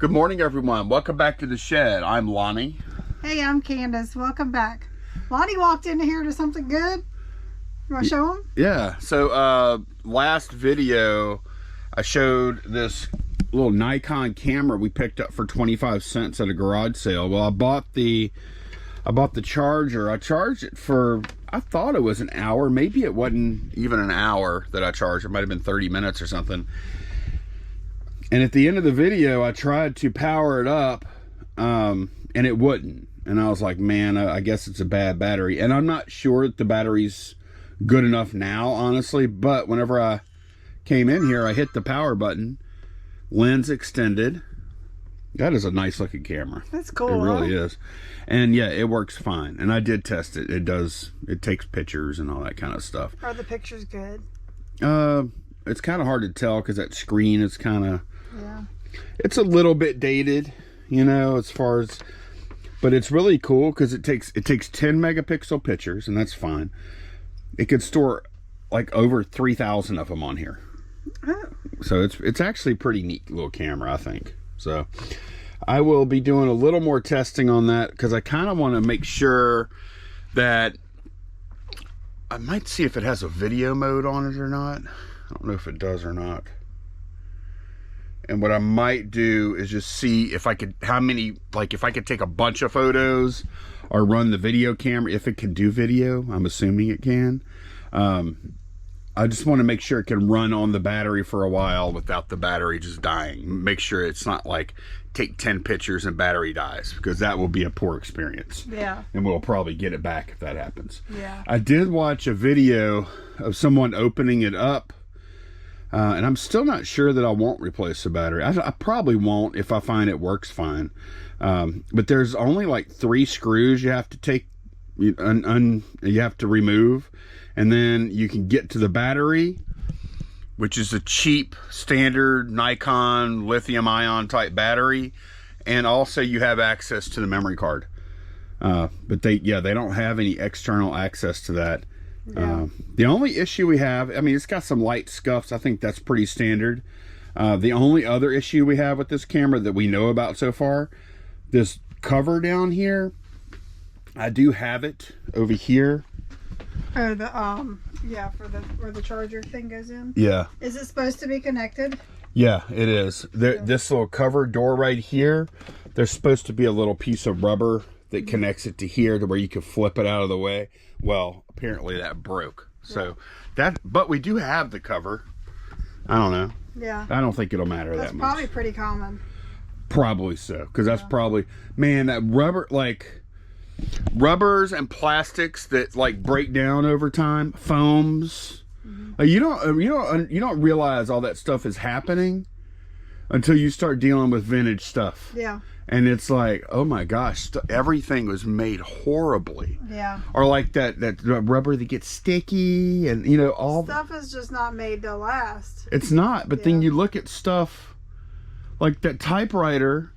Good morning, everyone. Welcome back to the shed. I'm Lonnie. Hey, I'm Candace. Welcome back. Lonnie walked into here to something good. You want to show him? Yeah. So last video, I showed this little Nikon camera we picked up for 25 cents at a garage sale. Well, I bought the charger. I charged it for, I thought it was an hour. Maybe it wasn't even an hour that I charged. It might have been 30 minutes or something. And at the end of the video, I tried to power it up, and it wouldn't. And I was like, man, I guess it's a bad battery. And I'm not sure that the battery's good enough now, honestly. But whenever I came in here, I hit the power button. Lens extended. That is a nice looking camera. That's cool. It really is. And yeah, it works fine. And I did test it. It takes pictures and all that kind of stuff. Are the pictures good? It's kind of hard to tell because that screen is kind of... Yeah. It's a little bit dated, you know, as far as, but it's really cool because it takes 10 megapixel pictures, and that's fine. It could store like over 3,000 of them on here. Oh. So it's actually a pretty neat little camera, I think. So I will be doing a little more testing on that because I kind of want to make sure that I might see if it has a video mode on it or not. I don't know if it does or not. And what I might do is just see if I could, if I could take a bunch of photos or run the video camera, if it can do video. I'm assuming it can. I just want to make sure it can run on the battery for a while without the battery just dying. Make sure it's not like take 10 pictures and battery dies, because that will be a poor experience. Yeah. And we'll probably get it back if that happens. Yeah. I did watch a video of someone opening it up. And I'm still not sure that I won't replace the battery. I probably won't if I find it works fine. But there's only like 3 screws you have to take, you have to remove. And then you can get to the battery, which is a cheap standard Nikon lithium ion type battery. And also you have access to the memory card. But they don't have any external access to that. Yeah. The only issue we have, I mean, it's got some light scuffs. I think that's pretty standard. The only other issue we have with this camera that we know about so far, this cover down here, I do have it over here. Oh, yeah, for where the charger thing goes in. Yeah. Is it supposed to be connected? Yeah, it is. This little cover door right here, there's supposed to be a little piece of rubber that connects it to here to where you can flip it out of the way. Well, apparently that broke. So but we do have the cover. I don't know. Yeah. I don't think it'll matter That's that much. That's probably pretty common. Probably so, because that's probably, man, that rubber, like rubbers and plastics that like break down over time, foams. Mm-hmm. You don't realize all that stuff is happening until you start dealing with vintage stuff. Yeah. And it's like, oh my gosh, everything was made horribly. Yeah. Or like that rubber that gets sticky, and you know, all stuff is just not made to last. It's not. But then you look at stuff like that typewriter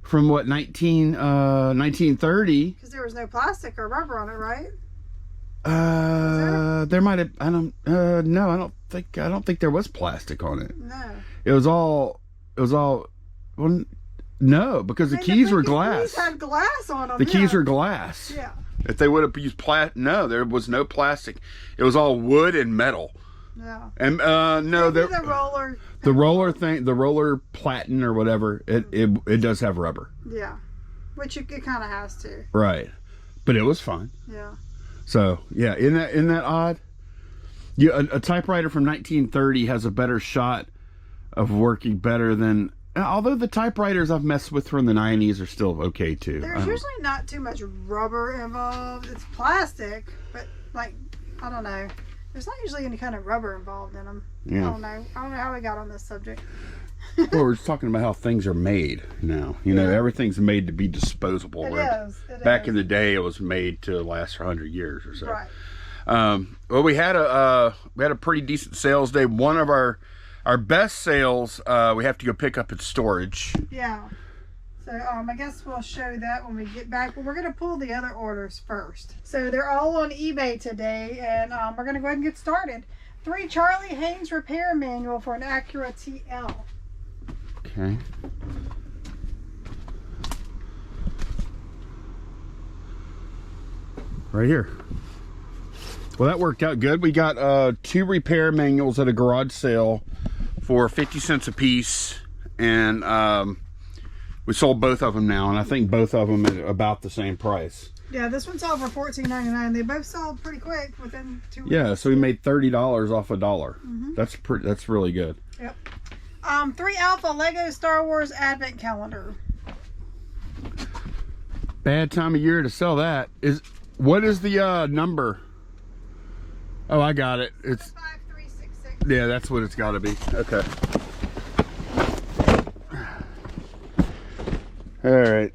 from what 1930. Because there was no plastic or rubber on it, right? There might have. No, I don't think there was plastic on it. No. It was all. Well, no, because the keys were glass. The keys had glass on them. The keys were glass. Yeah. If they would have used no, there was no plastic. It was all wood and metal. Yeah. And no, the roller platen or whatever. It does have rubber. Yeah, which it kind of has to. Right, but it was fine. Yeah. So yeah, isn't that odd? Yeah, a typewriter from 1930 has a better shot of working better than. Although the typewriters I've messed with from the 90s are still okay too. There's usually not too much rubber involved. It's plastic, but like, I don't know. There's not usually any kind of rubber involved in them. Yeah. I don't know how we got on this subject. Well, we're just talking about how things are made now. You know, everything's made to be disposable. It is. Back in the day, it was made to last for 100 years or so. Right. Well, we had a pretty decent sales day. One of our best sales, we have to go pick up at storage. Yeah. So I guess we'll show that when we get back. But we're going to pull the other orders first. So they're all on eBay today, and we're going to go ahead and get started. 3 Charlie Haynes repair manual for an Acura TL. Okay. right here. Well, that worked out good. We got 2 repair manuals at a garage sale for 50 cents a piece, and we sold both of them now, and I think both of them at about the same price. Yeah, this one sold for $14.99. They both sold pretty quick within 2 weeks. Yeah, so we made $30 off $1. Mm-hmm. That's really good. Yep. 3 Alpha Lego Star Wars Advent Calendar. Bad time of year to sell that. What is the number? Oh, I got it. It's 5366. yeah, that's what it's got to be. Okay. All right.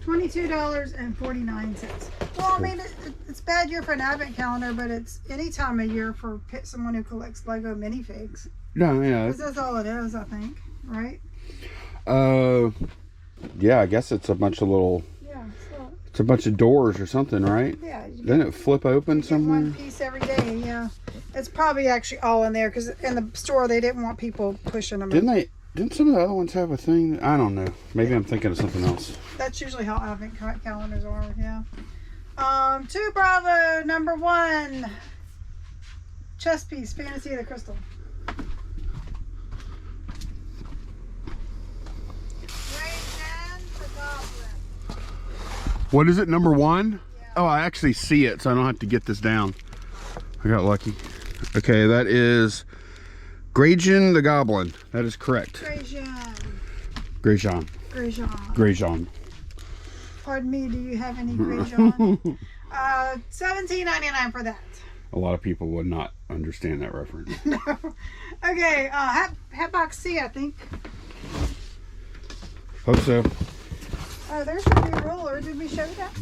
$22.49. Well, I mean, it's a bad year for an advent calendar, but it's any time of year for someone who collects Lego minifigs. No, yeah. 'Cause that's all it is, I think, right? Yeah, I guess it's a bunch of little. Yeah. So, It's a bunch of doors or something, right? yeah. Doesn't it flip open somewhere? One piece every day. Yeah. It's probably actually all in there because in the store they didn't want people pushing them. Didn't some of the other ones have a thing? I don't know. Maybe I'm thinking of something else. That's usually how advent calendars are. Yeah. 2 Bravo #1 chess piece, Fantasy of the Crystal. What is it, #1? Yeah. Oh, I actually see it, so I don't have to get this down. I got lucky. Okay, that is Grayjan the Goblin. That is correct. Grayjan. Pardon me, do you have any Grayjan? $17.99 for that. A lot of people would not understand that reference. No. Okay, Hatbox C, I think. Hope so. Oh, there's a new ruler. Did we show that?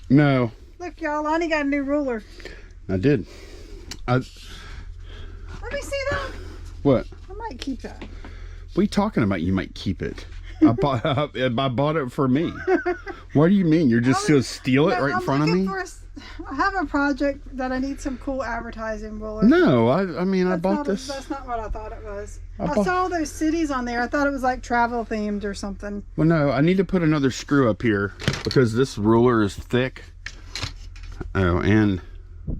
No, Look, y'all, Lonnie got a new ruler. I did. Let me see that. What? I might keep that. What are you talking about? You might keep it. I bought it for me. What do you mean? You're just going to steal it right in front of me? I have a project that I need some cool advertising rulers. No, I mean, I bought this. That's not what I thought it was. I saw those cities on there. I thought it was like travel themed or something. Well, no, I need to put another screw up here because this ruler is thick. Oh, and I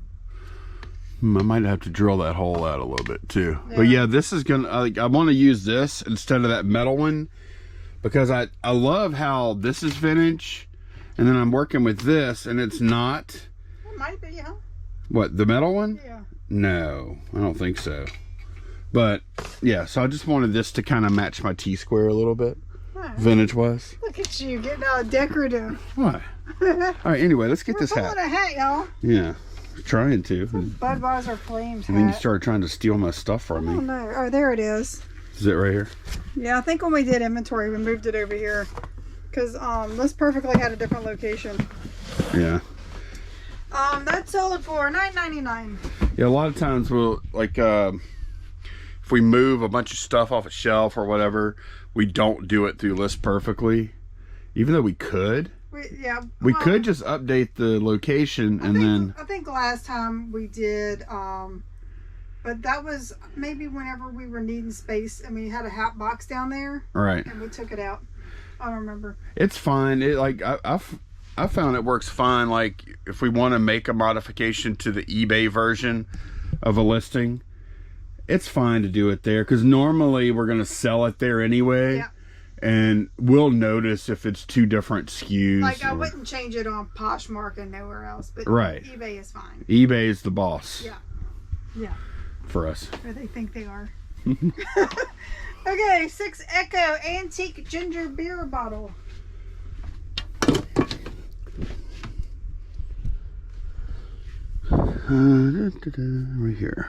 might have to drill that hole out a little bit too. Yeah. But yeah, this is gonna. I want to use this instead of that metal one because I love how this is vintage, and then I'm working with this, and it's not. It might be, huh? What, the metal one? Yeah. No, I don't think so. But yeah, so I just wanted this to kind of match my T-square a little bit, right. Vintage wise. Look at you getting all decorative. What? All right. Anyway, let's get this hat. We're pulling a hat, y'all. Yeah, trying to. Budweiser Flames hat. And then you started trying to steal my stuff from me. Oh no! Oh, there it is. Is it right here? Yeah, I think when we did inventory, we moved it over here because this perfectly had a different location. Yeah. That sold for $9.99. Yeah, a lot of times we'll like if we move a bunch of stuff off a shelf or whatever, we don't do it through List Perfectly, even though we could. We could just update the location then. I think last time we did, but that was maybe whenever we were needing space and we had a hat box down there. Right. And we took it out. I don't remember. It's fine. It like I found it works fine. Like if we want to make a modification to the eBay version of a listing, it's fine to do it there because normally we're gonna sell it there anyway. Yeah. And we'll notice if it's 2 different SKUs. Like I wouldn't change it on Poshmark and nowhere else, but right. eBay is fine. eBay is the boss. Yeah. Yeah. For us. Or they think they are. Okay, 6 Echo Antique Ginger Beer Bottle. Right here.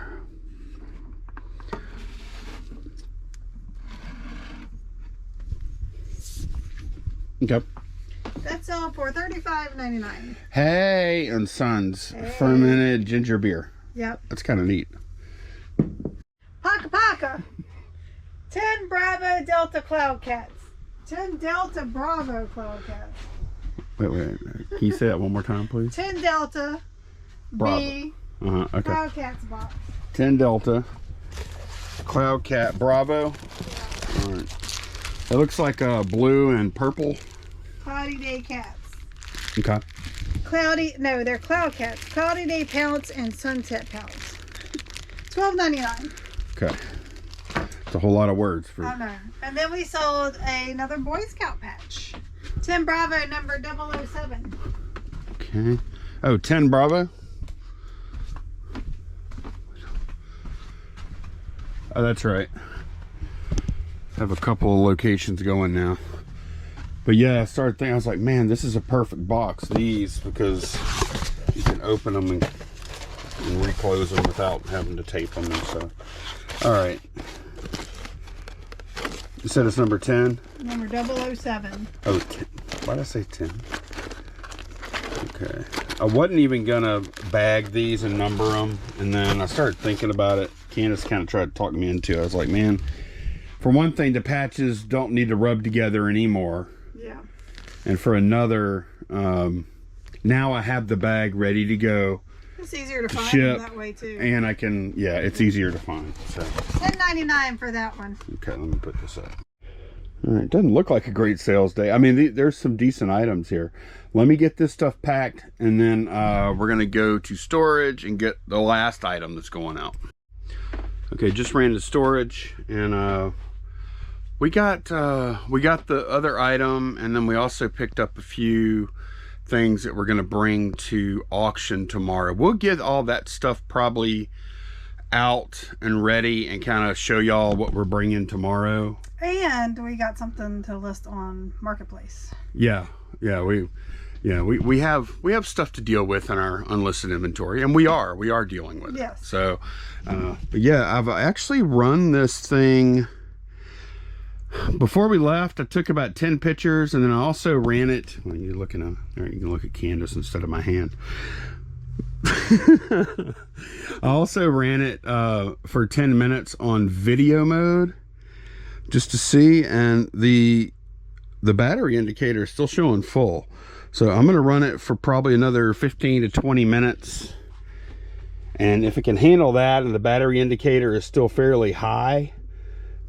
Okay. That's all for $35.99. Hey, and Sons fermented ginger beer. Yep. That's kind of neat. Paka Paka. 10 Bravo Delta Cloud Cats. 10 Delta Bravo Cloud Cats. Wait. Can you say that one more time, please? 10 Delta Bravo. B Okay. Cloud Cats box. 10 Delta Cloud Cat Bravo. Yeah. All right. It looks like blue and purple. Cloudy Day Cats. Okay. They're cloud cats. Cloudy day pallets and sunset pallets. $12.99. Okay. It's a whole lot of words for. I know. And then we sold another Boy Scout patch. 10 Bravo number 007. Okay. Oh, 10 Bravo. Oh, that's right. I have a couple of locations going now. But yeah, I started thinking, I was like, man, this is a perfect box, these, because you can open them and reclose them without having to tape them and stuff. All right. You said it's number 10? Number 007. Oh, 10. Why did I say 10? Okay. I wasn't even gonna bag these and number them, and then I started thinking about it. Candace kind of tried to talk me into it. I was like, man, for one thing, the patches don't need to rub together anymore. Yeah. And for another, now I have the bag ready to go. It's easier to find ship, that way too. And I can, yeah, it's easier to find. So $10.99 for that one. Okay, let me put this up. All right, doesn't look like a great sales day. I mean, there's some decent items here. Let me get this stuff packed, and then we're gonna go to storage and get the last item that's going out. Okay, just ran to storage, and we got the other item, and then we also picked up a few things that we're gonna bring to auction tomorrow. We'll get all that stuff probably out and ready and kind of show y'all what we're bringing tomorrow. And we got something to list on Marketplace. Yeah, we have stuff to deal with in our unlisted inventory, and we are dealing with it. Yes. So, but yeah, I've actually run this thing. Before we left, I took about 10 pictures, and then I also ran it. Well, you're looking at there. You can look at Candace instead of my hand. I also ran it for 10 minutes on video mode, just to see, and the battery indicator is still showing full. So I'm going to run it for probably another 15 to 20 minutes, and if it can handle that and the battery indicator is still fairly high,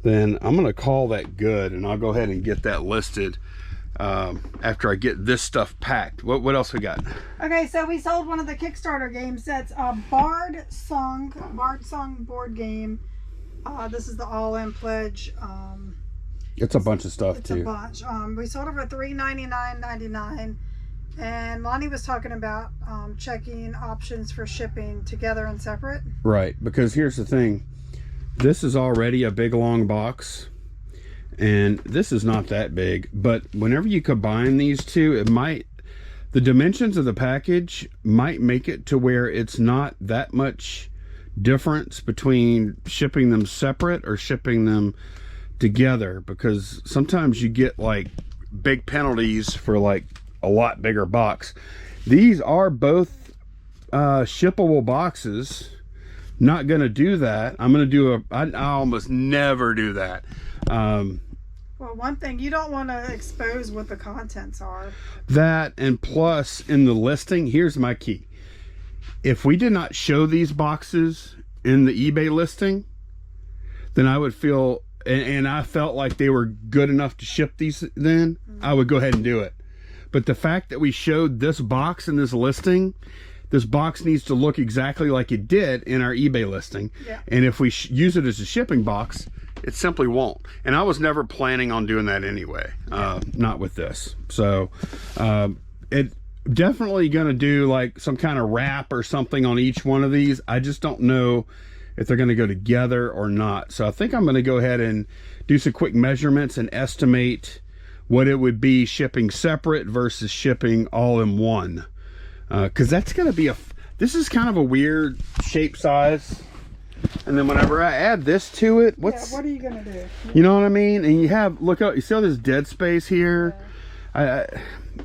then I'm going to call that good, and I'll go ahead and get that listed after I get this stuff packed. What else we got? Okay, so we sold one of the Kickstarter games. That's a Bard Song board game. This is the all-in pledge. It's a bunch of stuff it's too. A bunch. We sold it for $399.99, and Lonnie was talking about checking options for shipping together and separate. Right, because here's the thing. This is already a big long box, and this is not that big, but whenever you combine these two, the dimensions of the package might make it to where it's not that much difference between shipping them separate or shipping them together, because sometimes you get like big penalties for like a lot bigger box. These are both shippable boxes. Not gonna do that. I'm gonna do I almost never do that. Well, one thing, you don't want to expose what the contents are. That, and plus in the listing, here's my key. If we did not show these boxes in the eBay listing, then I would feel, and I felt like they were good enough to ship these, then I would go ahead and do it. But the fact that we showed this box in this listing, this box needs to look exactly like it did in our eBay listing. Yeah. And if we use it as a shipping box, it simply won't. And I was never planning on doing that anyway. Not with this. So it definitely gonna do like some kind of wrap or something on each one of these. I just don't know if they're gonna go together or not. So I think I'm gonna go ahead and do some quick measurements and estimate what it would be shipping separate versus shipping all in one. Because that's going to be this is kind of a weird shape size, and then whenever I add this to it, what are you going to do? You know what I mean? And you have, look out, you see all this dead space here? Yeah.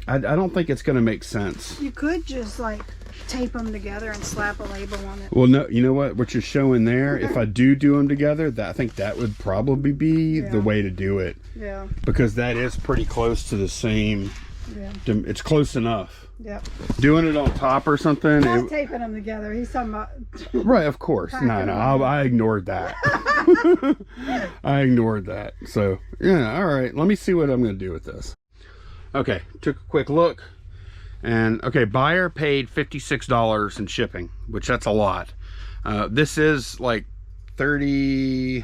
I don't think it's going to make sense. You could just like tape them together and slap a label on it. Well, no, you know what you're showing there, if I do them together, I think that would probably be the way to do it. Yeah. Because that is pretty close to the same. Yeah. It's close enough. Yep. Doing it on top or something. Not taping them together. He's talking about. Right, of course. No, I ignored that. I ignored that. So, yeah, all right. Let me see what I'm going to do with this. Okay, took a quick look. And okay, buyer paid $56 in shipping, which that's a lot. This is like 30,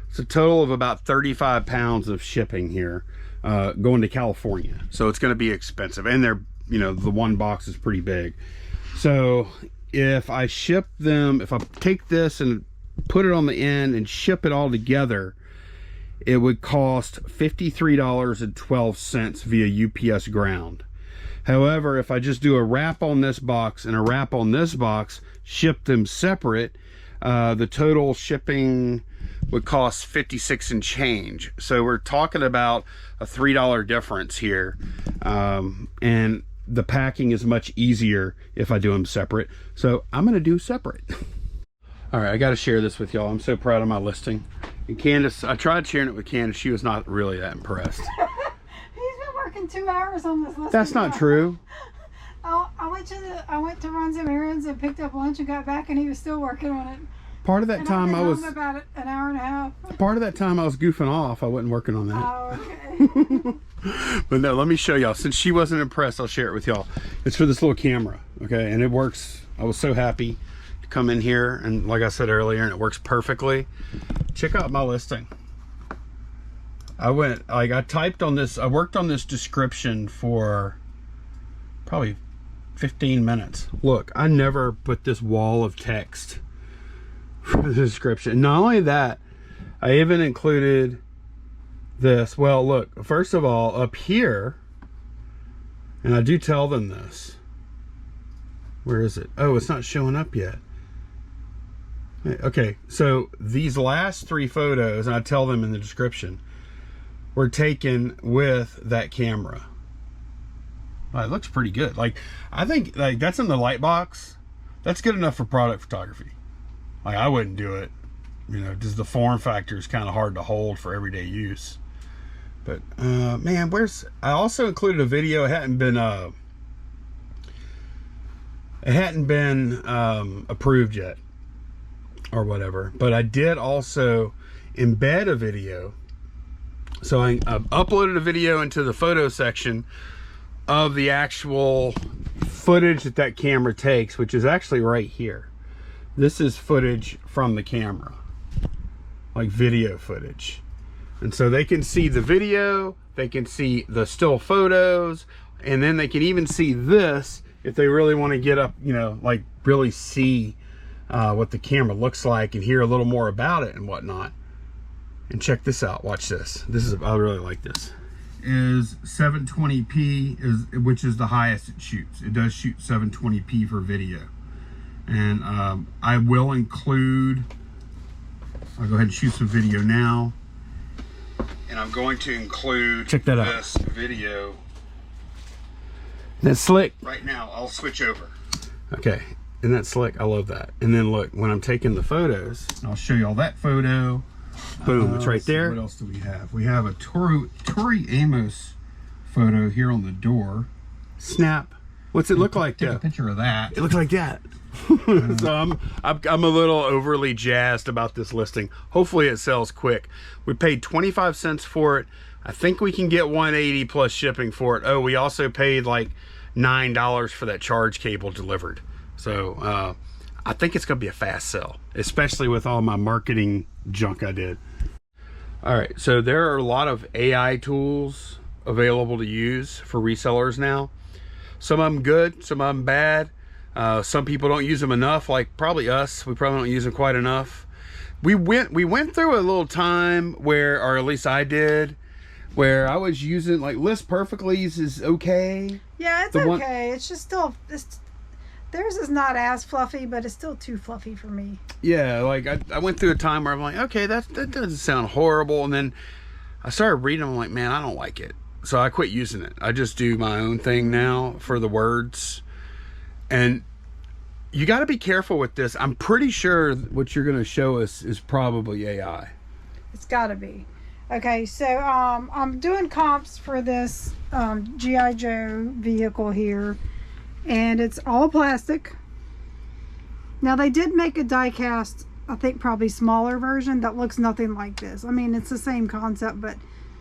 it's a total of about 35 pounds of shipping here, going to California. So it's going to be expensive, and they're, you know, the one box is pretty big. So if I ship them, if I take this and put it on the end and ship it all together, it would cost $53.12 via UPS ground. However, if I just do a wrap on this box and a wrap on this box, ship them separate, the total shipping would cost 56 and change. So we're talking about a $3 difference here. And the packing is much easier if I do them separate. So I'm going to do separate. All right, I got to share this with y'all. I'm so proud of my listing. And Candace, I tried sharing it with Candace. She was not really that impressed. He's been working 2 hours on this listing. That's not true. I went to run some errands and picked up lunch and got back, and he was still working on it. Part of that time I was about an hour and a half. Part of that time I was goofing off. I wasn't working on that. Oh, okay. But no, let me show y'all. Since she wasn't impressed, I'll share it with y'all. It's for this little camera, okay? And it works. I was so happy to come in here, and like I said earlier, and it works perfectly. Check out my listing. I typed on this, I worked on this description for probably 15 minutes. Look, I never put this wall of text for the description. Not only that, I even included this. Well, look, first of all, up here, and I do tell them this. Where is it? Oh, it's not showing up yet. Okay, so these last 3 photos, and I tell them in the description, were taken with that camera. It looks pretty good. Like, I think like that's in the light box. That's good enough for product photography. Like, I wouldn't do it, you know, just the form factor is kind of hard to hold for everyday use. But man, I also included a video. It hadn't been approved yet or whatever, but I did also embed a video. So I uploaded a video into the photo section of the actual footage that camera takes, which is actually right here. This is footage from the camera, like video footage. And so they can see the video, they can see the still photos, and then they can even see this if they really want to get up, you know, like really see what the camera looks like and hear a little more about it and whatnot. And check this out, watch this. I really like this. Is 720p, which is the highest it shoots. It does shoot 720p for video. And I will include, I'll go ahead and shoot some video now. And I'm going to include, check that out, this video. That's slick. Right now, I'll switch over. Okay, isn't that slick? I love that. And then look, when I'm taking the photos, I'll show you all that photo. Boom, it's right there. What else do we have? We have a Tori Amos photo here on the door. Snap. What's it look like? Take a picture of that. It looks like that. So I'm a little overly jazzed about this listing. Hopefully it sells quick. We paid 25 cents for it. I think we can get 180 plus shipping for it. Oh, we also paid like $9 for that charge cable delivered. So I think it's gonna be a fast sell, especially with all my marketing junk I did. All right, so there are a lot of AI tools available to use for resellers now. Some of them good, some of them bad. Some people don't use them enough, like probably us. We probably don't use them quite enough. We went through a little time where, or at least I did, where I was using like List Perfectly's is okay. Yeah, it's okay. It's just still, theirs is not as fluffy, but it's still too fluffy for me. Yeah, like I went through a time where I'm like, okay, that doesn't sound horrible. And then I started reading them, I'm like, man, I don't like it. So I quit using it. I just do my own thing now for the words. And you got to be careful with this. I'm pretty sure what you're going to show us is probably AI. It's got to be. Okay, so I'm doing comps for this G.I. Joe vehicle here. And it's all plastic. Now they did make a die cast, I think probably smaller version that looks nothing like this. I mean, it's the same concept, but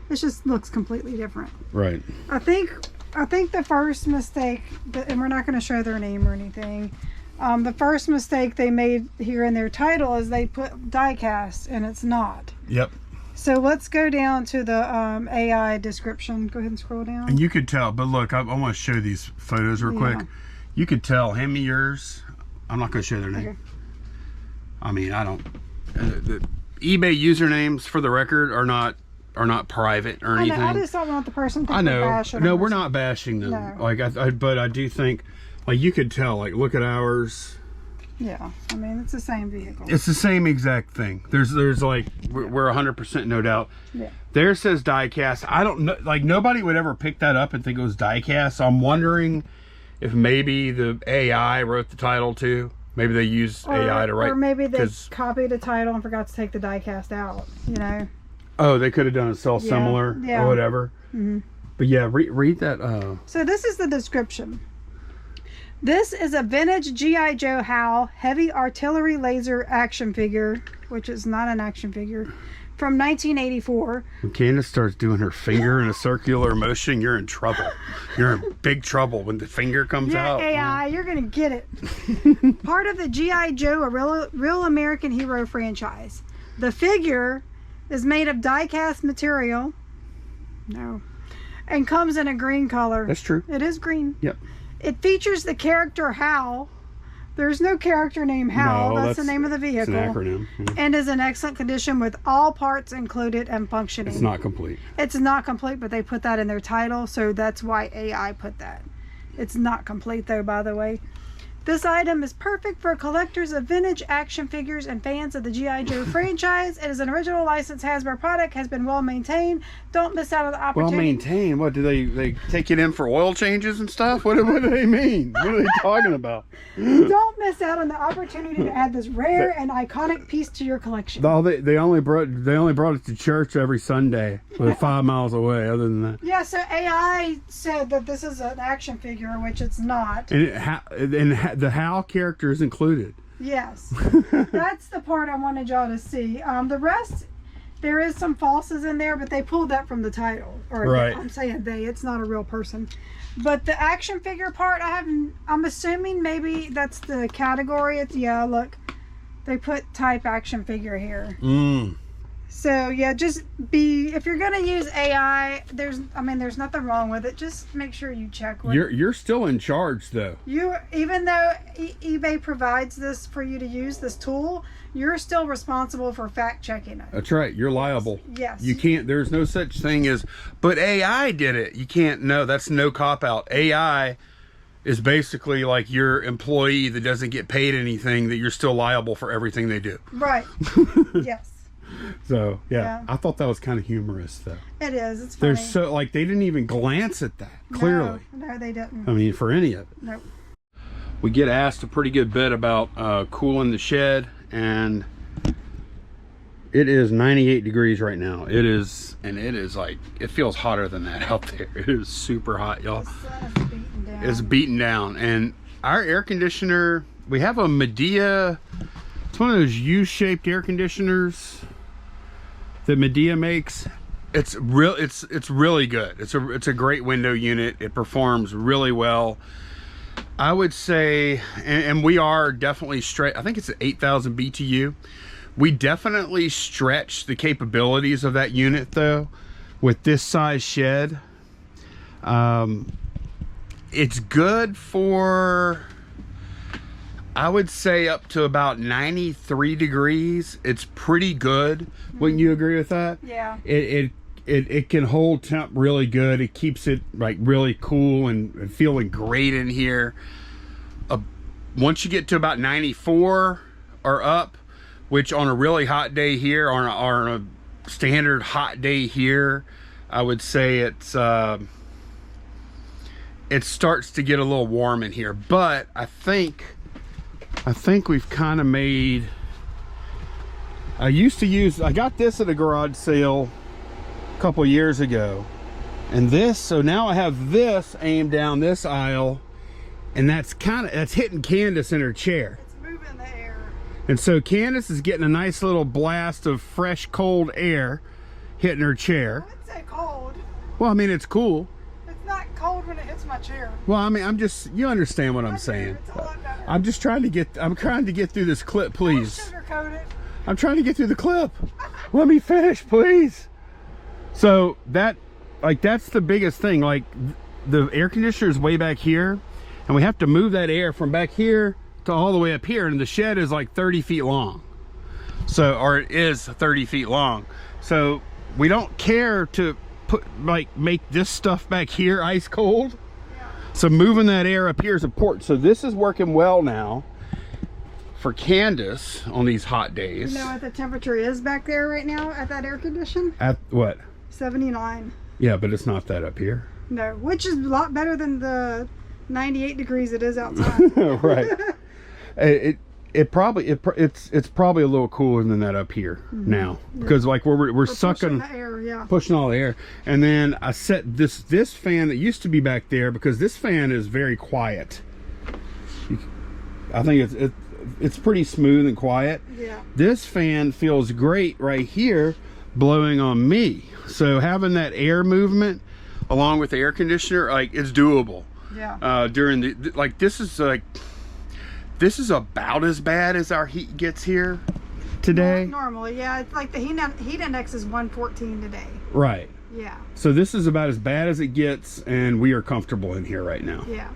it just looks completely different. Right. I think I think the first mistake, and we're not going to show their name or anything. The first mistake they made here in their title is they put die cast, and it's not. Yep. So let's go down to the AI description. Go ahead and scroll down. And you could tell, but look, I want to show these photos real quick. You could tell. Hand me yours. I'm not going to show their name. Okay. I mean, I don't. The eBay usernames, for the record, are not private or anything. I just don't want the person to I know. bash them. No, we're not bashing them. No. Like, but I do think, like, you could tell. Like, look at ours. Yeah, I mean, it's the same vehicle. It's the same exact thing. There's like, we're 100% no doubt. Yeah. There says die cast. I don't know, like, nobody would ever pick that up and think it was die cast. So I'm wondering if maybe the AI wrote the title too. Maybe they used AI to write. Or maybe they copied the title and forgot to take the die cast out, you know. Oh, they could have done it similar or whatever. Mm-hmm. But yeah, read that. So this is the description. This is a vintage G.I. Joe Hal heavy artillery laser action figure, which is not an action figure, from 1984. When Candace starts doing her finger in a circular motion, you're in trouble. You're in big trouble when the finger comes out. AI, you're going to get it. Part of the G.I. Joe, a real American hero franchise. The figure is made of die-cast material. No. And comes in a green color. That's true. It is green. Yep. It features the character Hal. There's no character named Hal. No, that's the name of the vehicle. It's an acronym. Yeah. And is in excellent condition with all parts included and functioning. It's not complete. It's not complete, but they put that in their title, so that's why AI put that. It's not complete, though, by the way. This item is perfect for collectors of vintage action figures and fans of the G.I. Joe franchise. It is an original licensed Hasbro product, has been well maintained. Don't miss out on the opportunity. Well maintained? What, do they take it in for oil changes and stuff? What do they mean? What are they talking about? Don't miss out on the opportunity to add this rare and iconic piece to your collection. No, they only brought it to church every Sunday, 5 miles away. Other than that, yeah. So AI said that this is an action figure, which it's not. And the Hal character is included. Yes, that's the part I wanted y'all to see. The rest, there is some falses in there, but they pulled that from the title. Or right. I'm saying it's not a real person. But the action figure part, I'm assuming maybe that's the category. It's, yeah, look, they put type action figure here. So yeah, just if you're gonna use AI, there's nothing wrong with it. Just make sure you check. You're still in charge though. Even though eBay provides this for you to use this tool, you're still responsible for fact checking it. That's right. You're liable. Yes. You can't. There's no such thing as, but AI did it. You can't. No, that's no cop out. AI is basically like your employee that doesn't get paid anything, that you're still liable for everything they do. Right. Yes. So yeah, I thought that was kind of humorous though. It is. It's funny. They're so, like, they didn't even glance at that. Clearly. No, they didn't. I mean, for any of it. Nope. We get asked a pretty good bit about cooling the shed, and it is 98 degrees right now. It is like, it feels hotter than that out there. It is super hot, y'all. The sun is beating down. It's beaten down, and our air conditioner, we have a Medea. It's one of those U-shaped air conditioners that Medea makes. It's really good. It's a great window unit. It performs really well. I would say, and we are definitely straight. I think it's an 8,000 BTU. We definitely stretch the capabilities of that unit though with this size shed. It's good for, I would say, up to about 93 degrees. It's pretty good. Wouldn't you agree with that? Yeah. It can hold temp really good. It keeps it like really cool and feeling great in here. Once you get to about 94 or up, which on a really hot day here, on a standard hot day here, I would say it starts to get a little warm in here. But I think we've kind of made, I got this at a garage sale a couple years ago, and so now I have this aimed down this aisle, and that's hitting Candace in her chair. It's moving the air. And so Candace is getting a nice little blast of fresh, cold air hitting her chair. I wouldn't say cold. Well, I mean, it's cool. It's not cold cold when it hits my chair. Well, I mean, I'm just, you understand what I'm saying. It's a lot better. I'm just trying to get, I'm trying to get through this clip, please. Don't sugarcoat it. I'm trying to get through the clip. Let me finish, please. So that, like, that's the biggest thing. Like, the air conditioner is way back here, and we have to move that air from back here to all the way up here, and the shed is like 30 feet long. So, or it is 30 feet long. So we don't care to put, like, make this stuff back here ice cold. Yeah. So moving that air up here is important. So this is working well now for Candace on these hot days. You know what the temperature is back there right now at that air condition? At what? 79. Yeah, but it's not that up here. No, which is a lot better than the 98 degrees it is outside. Right. It's probably a little cooler than that up here now, because like we're sucking pushing the air, yeah. pushing all the air. And then I set this fan that used to be back there, because this fan is very quiet. I think it's pretty smooth and quiet. Yeah. This fan feels great right here, blowing on me. So having that air movement along with the air conditioner, like, it's doable. Yeah. During the, like, this is about as bad as our heat gets here today. Normally, yeah. It's like the heat index is 114 today. Right. Yeah. So this is about as bad as it gets, and we are comfortable in here right now. Yeah.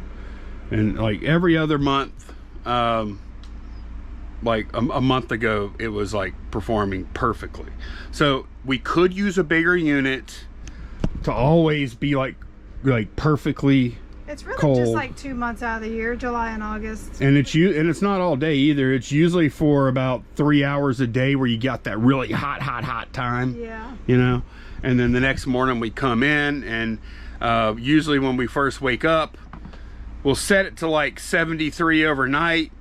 And like every other month, like a month ago, it was like performing perfectly. So we could use a bigger unit to always be like perfectly It's really cold. just like 2 months out of the year, July and August. And it's not all day either. It's usually for about 3 hours a day where you got that really hot time. Yeah. You know, and then the next morning we come in, and usually when we first wake up, we'll set it to like 73 overnight,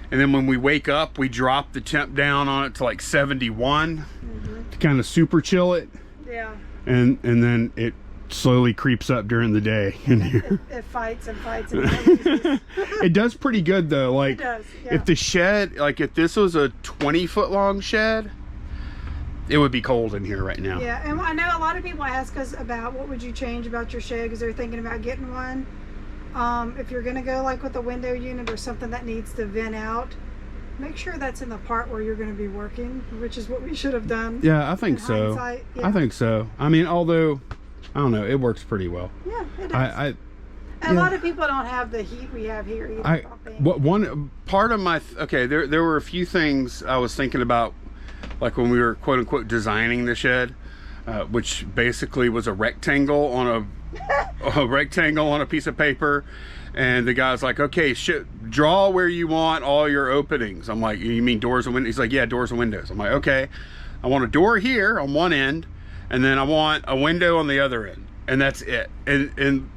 and then when we wake up, we drop the temp down on it to like 71 to kind of super chill it. Yeah. And then it slowly creeps up during the day in here. It fights and fights and fights. It does pretty good though. Like, It does, yeah. if the shed, like if this was a 20-foot long shed, it would be cold in here right now. Yeah, and I know a lot of people ask us about what would you change about your shed, because they're thinking about getting one. If you're gonna go like with a window unit or something that needs to vent out, make sure that's in the part where you're going to be working, which is what we should have done. Yeah, I think in so. hindsight. Yeah. I think so. I mean, although, I don't know, it works pretty well. Yeah, it does. Yeah. A lot of people don't have the heat we have here either. One part of my, okay, there were a few things I was thinking about, like when we were quote unquote designing the shed, which basically was a rectangle on a piece of paper. And the guy's like, okay, draw where you want all your openings. I'm like, you mean doors and windows? He's like, yeah, doors and windows. I'm like, okay, I want a door here on one end, and then I want a window on the other end, and that's it. And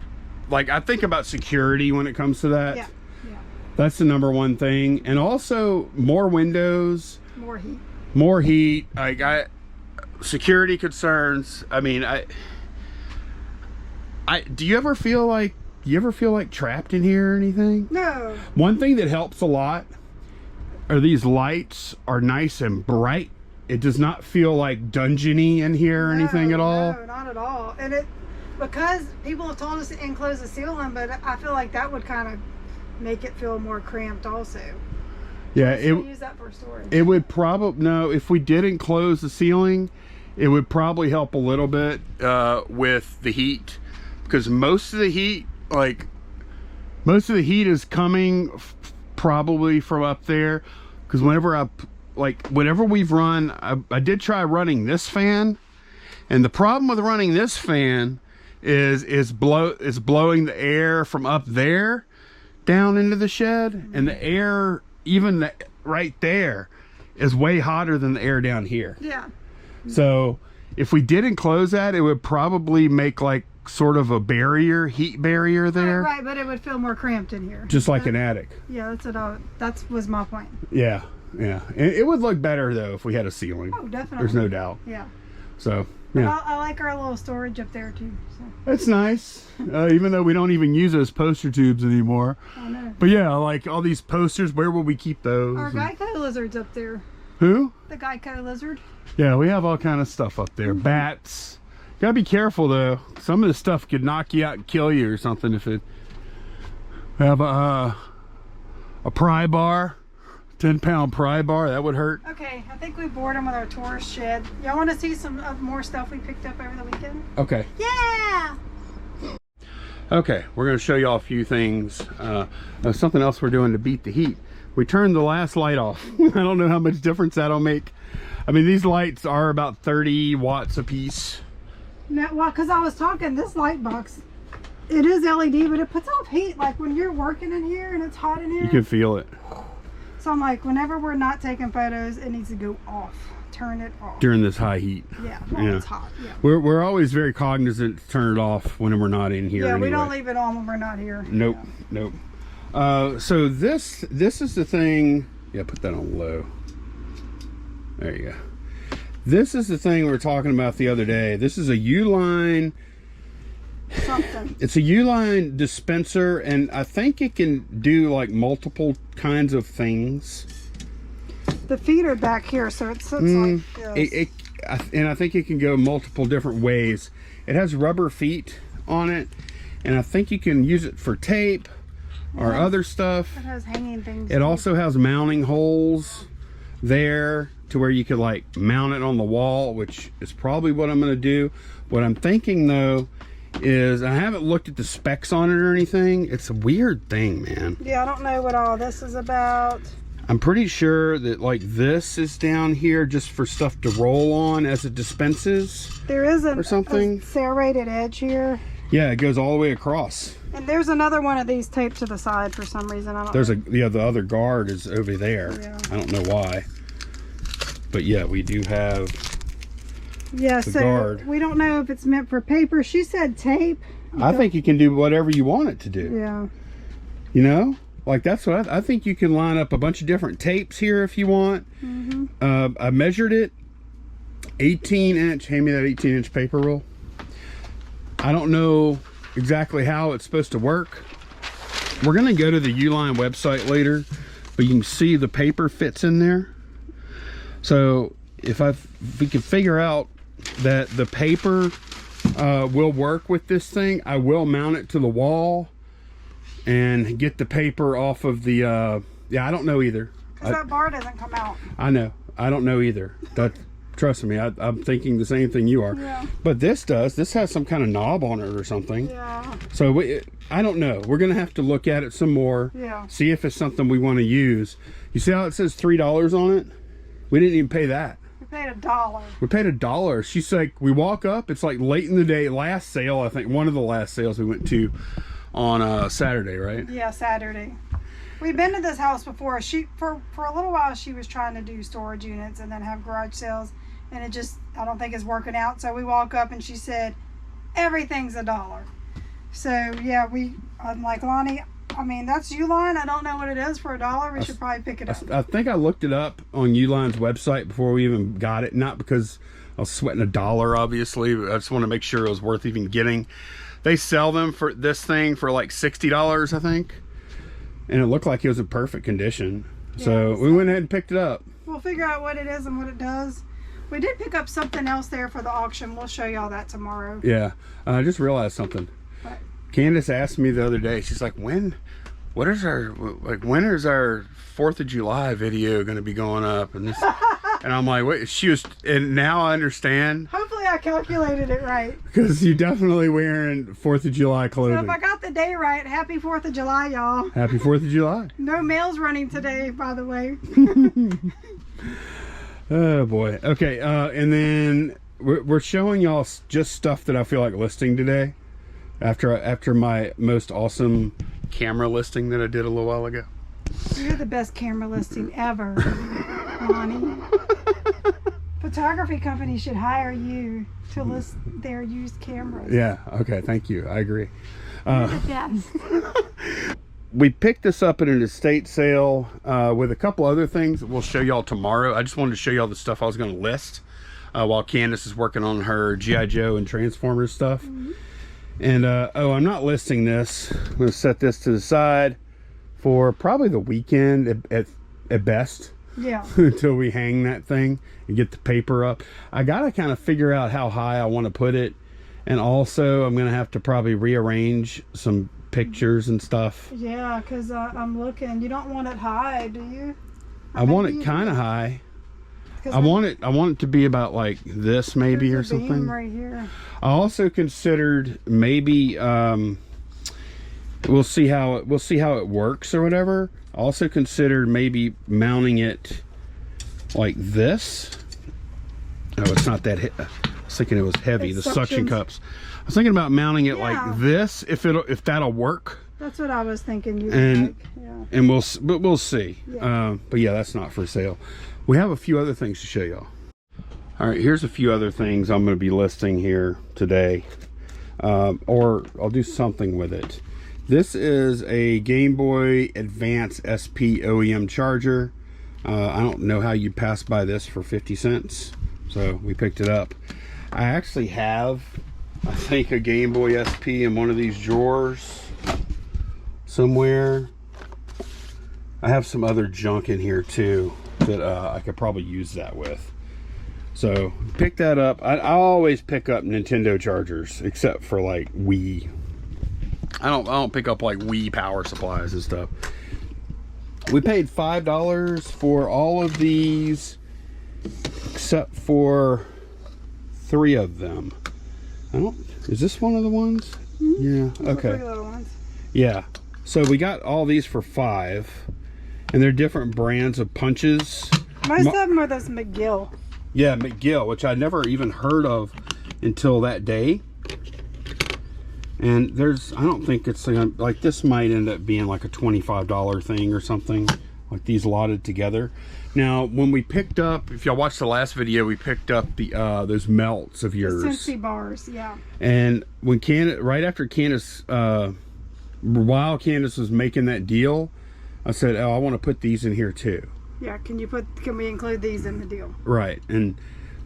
like, I think about security when it comes to that. Yeah, yeah. That's the number one thing. And also more windows, More heat. Like, security concerns. I mean, do you ever feel like trapped in here or anything? No. One thing that helps a lot are these lights are nice and bright. It does not feel like dungeony in here or anything at all. No, not at all. And because people have told us to enclose the ceiling, but I feel like that would kind of make it feel more cramped also. Yeah, Use that for storage. It would probably, no, if we didn't close the ceiling, it would probably help a little bit with the heat, because most of the heat is coming probably from up there. Because whenever we've run, I did try running this fan, and the problem with running this fan is blowing the air from up there down into the shed, and the air even right there is way hotter than the air down here. Yeah. So if we didn't close that, it would probably make like sort of a heat barrier there. Right, but it would feel more cramped in here. Just like an attic. Yeah, that was my point. Yeah. It would look better though if we had a ceiling. Oh, definitely. There's no doubt. Yeah. So, But yeah. I like our little storage up there too. So. That's nice. Even though we don't even use those poster tubes anymore. I know. But yeah, like all these posters, where will we keep those? Our Geico lizard's up there. Who? The Geico lizard. Yeah, we have all kind of stuff up there. Bats. Gotta be careful though. Some of this stuff could knock you out and kill you or something if it have a pry bar, 10-pound pry bar, that would hurt. Okay, I think we bored them with our tourist shed. Y'all want to see some more stuff we picked up over the weekend? Okay. Yeah! Okay, we're going to show y'all a few things. Something else we're doing to beat the heat. We turned the last light off. I don't know how much difference that'll make. I mean, these lights are about 30 watts a piece. No, well, because I was talking, this light box, it is LED, but it puts off heat. Like when you're working in here and it's hot in here. You can feel it. So I'm like, whenever we're not taking photos, it needs to go off. Turn it off. During this high heat. Yeah, while it's hot. Yeah. We're always very cognizant to turn it off when we're not in here. Yeah, anyway. we don't leave it on when we're not here. Nope, yeah. nope. So this is the thing. Yeah, put that on low. There you go. This is the thing we were talking about the other day. This is a Uline. Something. It's a Uline dispenser, and I think it can do like multiple kinds of things. The feet are back here, so it sits like this. And I think it can go multiple different ways. It has rubber feet on it, and I think you can use it for tape or other stuff. It has hanging things. It also has mounting holes there to where you could like mount it on the wall, which is probably what I'm going to do. What I'm thinking though is, I haven't looked at the specs on it or anything. It's a weird thing, man. Yeah, I don't know what all this is about. I'm pretty sure that like this is down here just for stuff to roll on as it dispenses. There is or something. A serrated edge here. Yeah, it goes all the way across. And there's another one of these taped to the side for some reason. I don't There's know. the other guard is over there. Yeah. I don't know why. But yeah, we do have the so guard. We don't know if it's meant for paper. She said tape. I think you can do whatever you want it to do. Yeah. You know? Like that's what I think you can line up a bunch of different tapes here if you want. Mm-hmm. I measured it 18-inch. Hand me that 18-inch paper roll. I don't know exactly how it's supposed to work. We're gonna go to the Uline website later, but you can see the paper fits in there. So if we can figure out that the paper will work with this thing, I will mount it to the wall and get the paper off of the yeah, I don't know either, because that bar doesn't come out. I know, I don't know either. That, trust me, I'm thinking the same thing you are. Yeah. But this has some kind of knob on it or something. Yeah. So I don't know, we're gonna have to look at it some more. Yeah. See if it's something we want to use. You see how it says $3 on it? We didn't even pay that. We paid $1. We paid $1. She's like, we walk up, it's like late in the day, last sale, I think one of the last sales we went to on Saturday, right? Yeah, Saturday. We've been to this house before. She for a little while she was trying to do storage units and then have garage sales, and it just, I don't think it's working out. So we walk up and she said everything's $1. So yeah, I'm like, Lonnie, I mean, that's Uline. I don't know what it is for $1. We should probably pick it up. I think I looked it up on Uline's website before we even got it. Not because I was sweating $1, obviously, but I just want to make sure it was worth even getting. They sell them for this thing for like $60, I think. And it looked like it was in perfect condition. Yeah, so we went ahead and picked it up. We'll figure out what it is and what it does. We did pick up something else there for the auction. We'll show y'all that tomorrow. Yeah. I just realized something. What? Candace asked me the other day, she's like, when is our 4th of July video going to be going up? And this, and I'm like, wait, and now I understand. Hopefully I calculated it right. Because you're definitely wearing 4th of July clothing. So if I got the day right, happy 4th of July, y'all. Happy 4th of July. No mail's running today, by the way. Oh boy. Okay, and then we're showing y'all just stuff that I feel like listing today. After my most awesome camera listing that I did a little while ago. You're the best camera listing ever, Lonnie. Photography companies should hire you to list their used cameras. Yeah, okay, thank you. I agree. You're the best. We picked this up at an estate sale with a couple other things that we'll show y'all tomorrow. I just wanted to show y'all the stuff I was going to list while Candace is working on her G.I. Joe and Transformers stuff. Mm-hmm. And oh, I'm not listing this. I'm going to set this to the side for probably the weekend at best. Yeah. Until we hang that thing and get the paper up. I got to kind of figure out how high I want to put it. And also, I'm gonna have to probably rearrange some pictures and stuff. Yeah, because I'm looking. You don't want it high, do you? I want it kind of high. I want it to be about like this, maybe, or something. Beam right here. I also considered maybe we'll see how it works or whatever. I also considered maybe mounting it like this. Oh, it's not that. I was thinking it was heavy. The suction cups. I was thinking about mounting it like this, if that'll work. That's what I was thinking. And we'll see. Yeah. But yeah, that's not for sale. We have a few other things to show y'all. All right, here's a few other things I'm going to be listing here today, or I'll do something with it. This is a Game Boy Advance SP OEM charger. I don't know how you pass by this for 50 cents, so we picked it up. I actually have, I think, a Game Boy SP in one of these drawers somewhere. I have some other junk in here too that I could probably use that with. So pick that up. I always pick up Nintendo chargers, except for like Wii. I don't pick up like Wii power supplies and stuff. We paid $5 for all of these, except for 3 of them. Is this one of the ones? Mm-hmm. Yeah. Okay. 3 little ones. Yeah. So we got all these for $5, and they're different brands of punches. Most of them are those McGill. Yeah, McGill, which I never even heard of until that day. And I don't think it's like this might end up being like a $25 thing or something, like these lotted together. Now, when we picked up, if y'all watched the last video, we picked up the those melts of yours. The Scentsy bars, yeah. And when right after Candace, while Candace was making that deal, I said, oh, I want to put these in here too. Yeah, can we include these in the deal? Right, and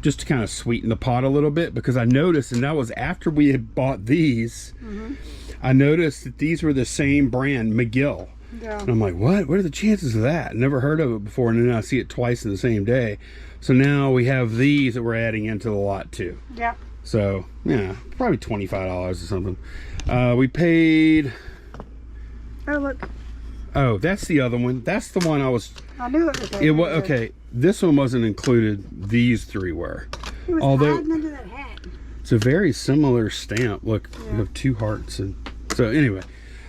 just to kind of sweeten the pot a little bit, because I noticed, and that was after we had bought these, I noticed that these were the same brand, McGill. Yeah. And I'm like, what are the chances of that? Never heard of it before, and then I see it twice in the same day. So now we have these that we're adding into the lot too. Yeah. So yeah, probably $25 or something. We paid. Oh, look. Oh, that's the other one. That's the one I knew it was. It was okay. This one wasn't included. These 3 were. It was hiding under that hat. It's a very similar stamp. Look, you have 2 hearts, and so anyway,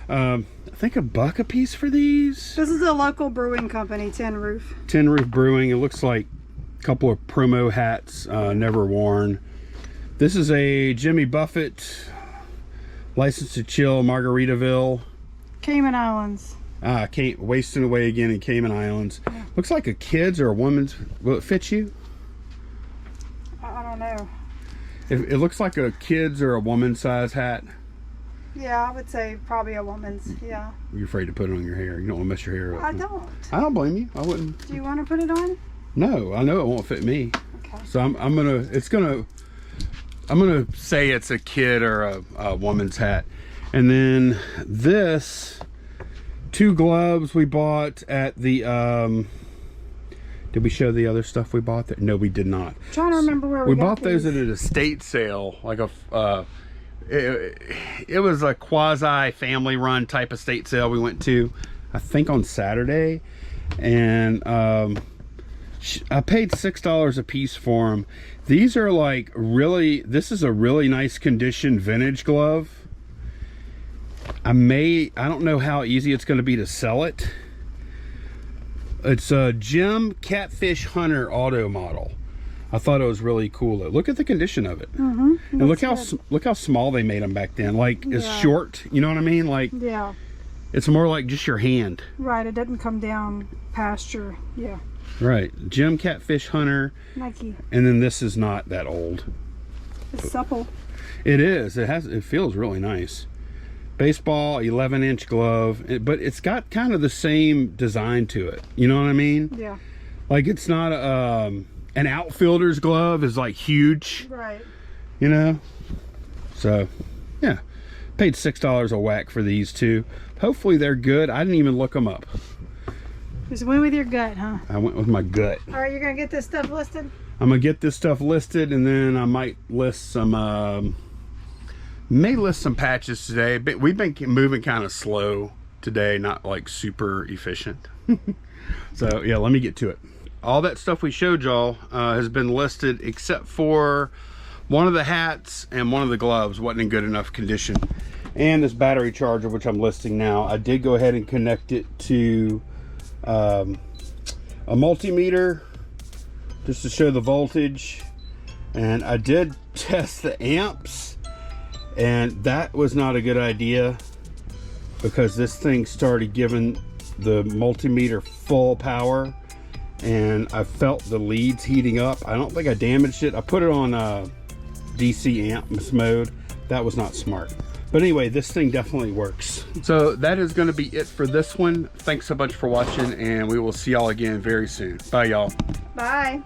I think $1 a piece for these. This is a local brewing company, Tin Roof. Tin Roof Brewing. It looks like a couple of promo hats, never worn. This is a Jimmy Buffett, License to Chill, Margaritaville. Cayman Islands. Wasting away again in Cayman Islands. Yeah. Looks like a kid's or a woman's. Will it fit you? I don't know. It looks like a kid's or a woman's size hat. Yeah, I would say probably a woman's. Yeah. You're afraid to put it on your hair. You don't want to mess your hair up. I don't. I don't blame you. I wouldn't. Do you want to put it on? No, I know it won't fit me. Okay. So I'm gonna say it's a kid or a woman's hat, and then this. 2 gloves we bought at the did we show the other stuff we bought there? No, we did not. I'm trying to remember where we bought those at an estate sale, like it was a quasi family run type estate sale we went to, I think on Saturday, and I paid $6 a piece for them. These are like this is a really nice condition vintage glove. I don't know how easy it's going to be to sell it. It's a Jim Catfish Hunter auto model. I thought it was really cool. Look at the condition of it. And look how small they made them back then. Like it's short, you know what I mean? Like it's more like just your hand. Right, it doesn't come down past your Right, Jim Catfish Hunter. Nike. And then this is not that old. It's supple. It is. It feels really nice. Baseball 11-inch glove, but it's got kind of the same design to it, you know what I mean? Yeah, like it's not an outfielder's glove is like huge, right? You know, so yeah, paid $6 a whack for these 2. Hopefully they're good. I didn't even look them up. Just went with your gut, huh? I went with my gut. All right, you're gonna get this stuff listed? I'm gonna get this stuff listed, and then I might list some May list some patches today, but we've been moving kind of slow today, not like super efficient. So yeah, let me get to it. All that stuff we showed y'all has been listed except for one of the hats and one of the gloves wasn't in good enough condition. And this battery charger, which I'm listing now, I did go ahead and connect it to a multimeter just to show the voltage. And I did test the amps, and that was not a good idea because this thing started giving the multimeter full power and I felt the leads heating up. I don't think I damaged it. I put it on DC amps mode. That was not smart. But anyway, this thing definitely works. So that is going to be it for this one. Thanks so much for watching, and we will see y'all again very soon. Bye, y'all. Bye.